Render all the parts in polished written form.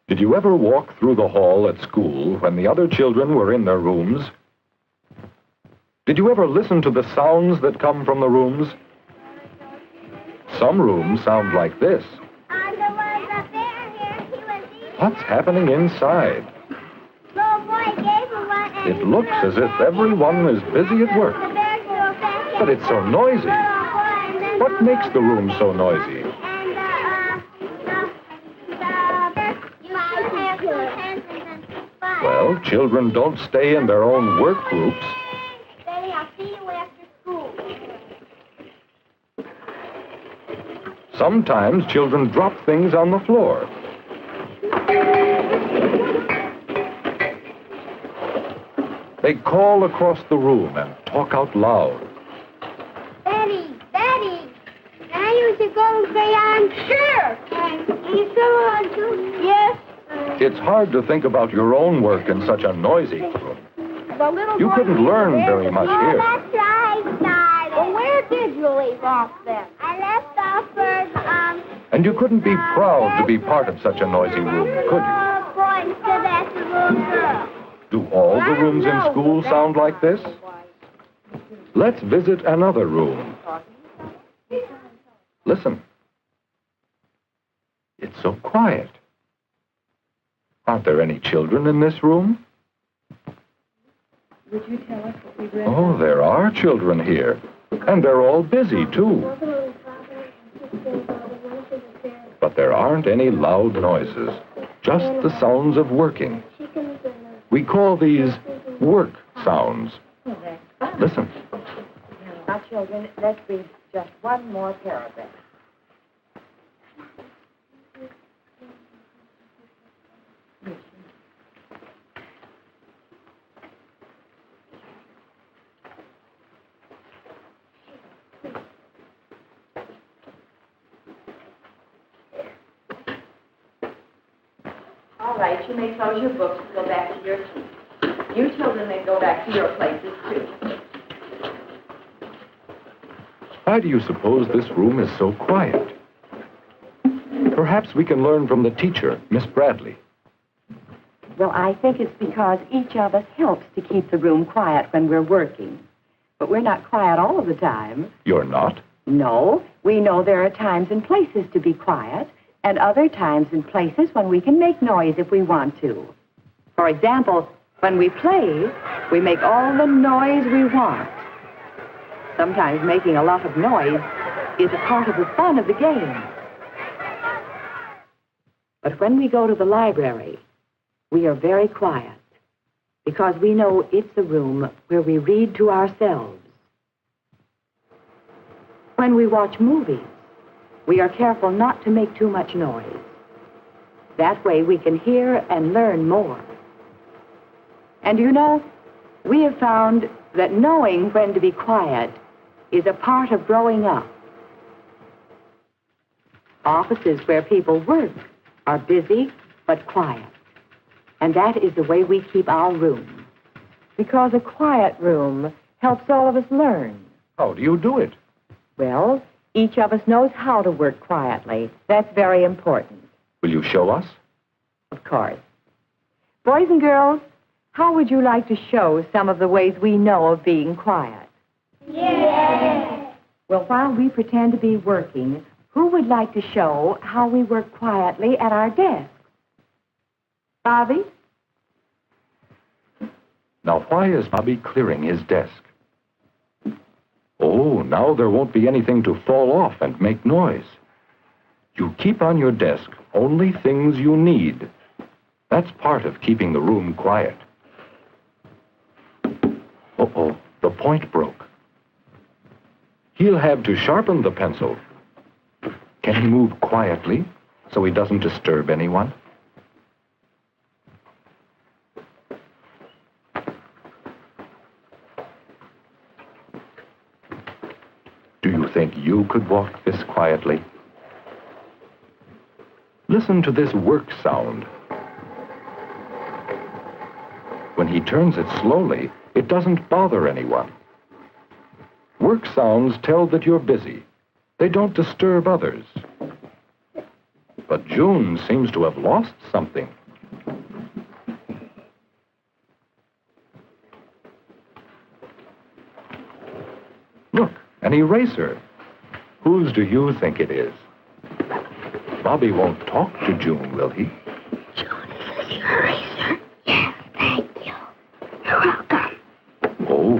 Did you ever walk through the hall at school when the other children were in their rooms? Did you ever listen to the sounds that come from the rooms? Some rooms sound like this. What's happening inside? It looks as if everyone is busy at work. But it's so noisy. What makes the room so noisy? Well, children don't stay in their own work groups. Sometimes children drop things on the floor. They call across the room and talk out loud. Daddy, can I use the golden crayon? Sure. And you still want to? Yes. It's hard to think about your own work in such a noisy room. You couldn't learn very much here. That's right, darling. Well, where did you leave off then? I left off first, And you couldn't be proud to be part of such a noisy room, could you? Going to that little girl. Do all the rooms in school sound like this? Let's visit another room. Listen. It's so quiet. Aren't there any children in this room? Would you tell us what we read? Oh, there are children here. And they're all busy, too. But there aren't any loud noises. Just the sounds of working. We call these work sounds. Listen. Now, children, let's read just one more paragraph. All right, you may close your books and go back to your seats. You children may go back to your places, too. Why do you suppose this room is so quiet? Perhaps we can learn from the teacher, Miss Bradley. Well, I think it's because each of us helps to keep the room quiet when we're working. But we're not quiet all of the time. You're not? No, we know there are times and places to be quiet, and other times and places when we can make noise if we want to. For example, when we play, we make all the noise we want. Sometimes making a lot of noise is a part of the fun of the game. But when we go to the library, we are very quiet because we know it's a room where we read to ourselves. When we watch movies, we are careful not to make too much noise. That way we can hear and learn more. And you know, we have found that knowing when to be quiet is a part of growing up. Offices where people work are busy but quiet. And that is the way we keep our room. Because a quiet room helps all of us learn. How do you do it? Well, each of us knows how to work quietly. That's very important. Will you show us? Of course. Boys and girls, how would you like to show some of the ways we know of being quiet? Yes. Well, while we pretend to be working, who would like to show how we work quietly at our desks? Bobby? Now, why is Bobby clearing his desk? Oh, now there won't be anything to fall off and make noise. You keep on your desk only things you need. That's part of keeping the room quiet. Uh-oh, the point broke. He'll have to sharpen the pencil. Can he move quietly so he doesn't disturb anyone? Do you think you could walk this quietly? Listen to this work sound. When he turns it slowly, it doesn't bother anyone. Work sounds tell that you're busy. They don't disturb others. But June seems to have lost something. Look, an eraser. Whose do you think it is? Bobby won't talk to June, will he? June, is this your eraser? Yes, thank you. You're welcome. Oh,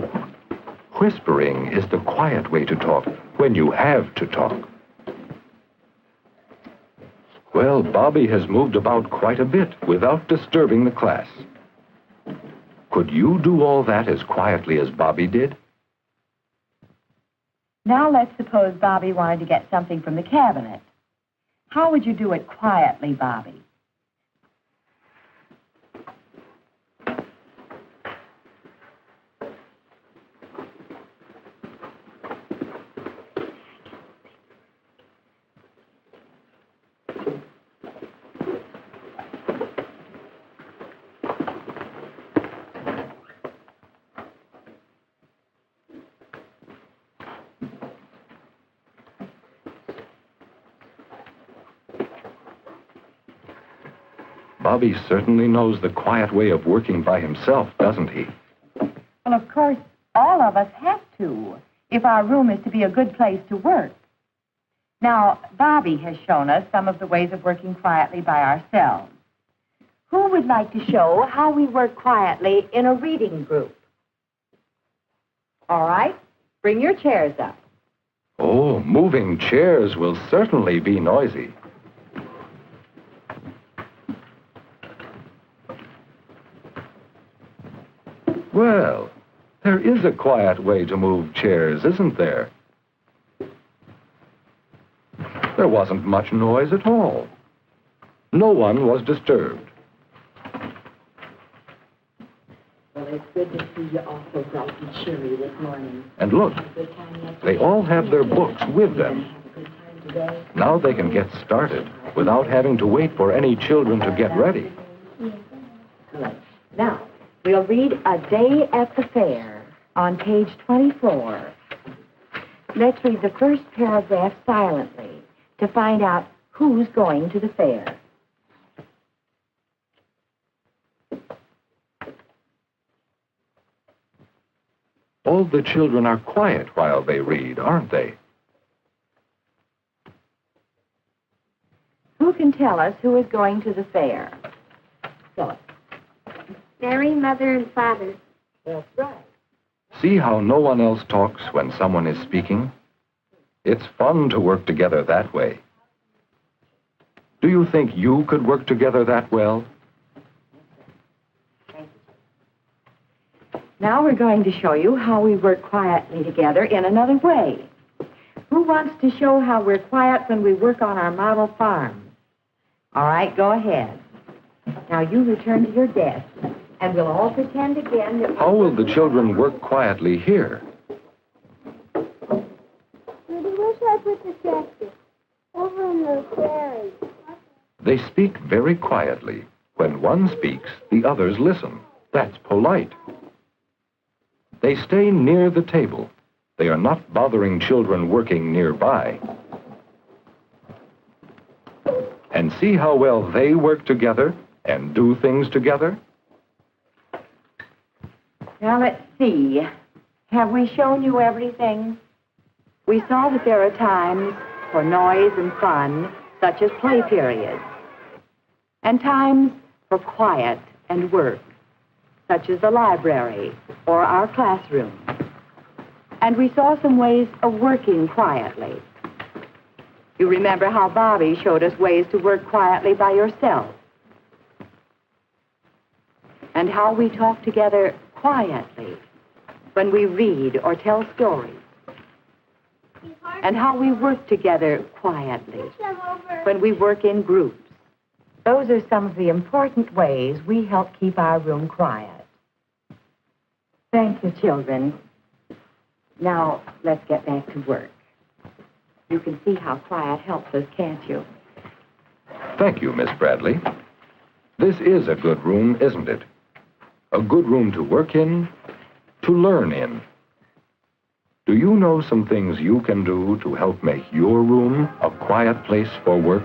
whispering is the quiet way to talk when you have to talk. Well, Bobby has moved about quite a bit without disturbing the class. Could you do all that as quietly as Bobby did? Now let's suppose Bobby wanted to get something from the cabinet. How would you do it quietly, Bobby? Bobby certainly knows the quiet way of working by himself, doesn't he? Well, of course, all of us have to, if our room is to be a good place to work. Now, Bobby has shown us some of the ways of working quietly by ourselves. Who would like to show how we work quietly in a reading group? All right, bring your chairs up. Oh, moving chairs will certainly be noisy. Well, there is a quiet way to move chairs, isn't there? There wasn't much noise at all. No one was disturbed. Well, it's good to see you all so bright and cheery this morning. And look, they all have their books with them. Now they can get started without having to wait for any children to get ready. Good. Now, we'll read A Day at the Fair on page 24. Let's read the first paragraph silently to find out who's going to the fair. All the children are quiet while they read, aren't they? Who can tell us who is going to the fair? Philip. Mary, Mother, and Father. That's right. See how no one else talks when someone is speaking? It's fun to work together that way. Do you think you could work together that well? Now we're going to show you how we work quietly together in another way. Who wants to show how we're quiet when we work on our model farm? All right, go ahead. Now you return to your desk, and we'll all pretend again that... How will the children work quietly here? Where should I put the tractor? Over in the prairie. They speak very quietly. When one speaks, the others listen. That's polite. They stay near the table. They are not bothering children working nearby. And see how well they work together and do things together? Now let's see. Have we shown you everything? We saw that there are times for noise and fun, such as play periods, and times for quiet and work, such as the library or our classroom. And we saw some ways of working quietly. You remember how Bobby showed us ways to work quietly by yourself, and how we talk together quietly when we read or tell stories, and how we work together quietly when we work in groups. Those are some of the important ways we help keep our room quiet. Thank you, children. Now, let's get back to work. You can see how quiet helps us, can't you? Thank you, Miss Bradley. This is a good room, isn't it? A good room to work in, to learn in. Do you know some things you can do to help make your room a quiet place for work?